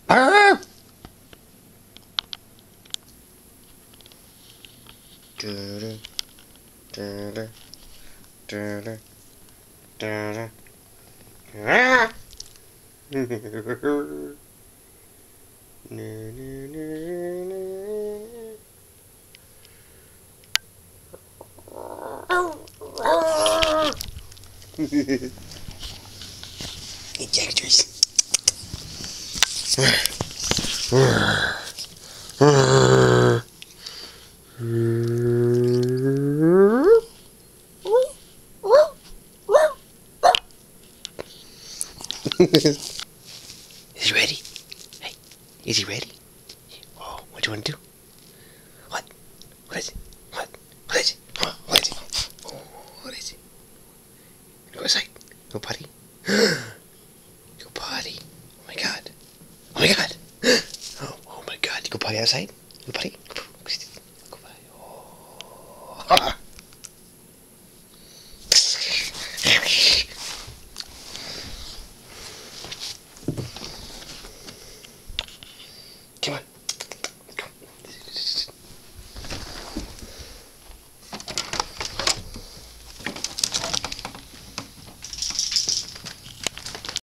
Arr! Ejectors. Is he ready? Hey, is he ready? Oh, what do you want to do? What? What is it? What? What is it? What is it? Oh, what is it? Go inside. Go potty. Go potty. Oh my god. Oh my god. Oh my god. You go potty outside? Go potty. Go potty. Oh.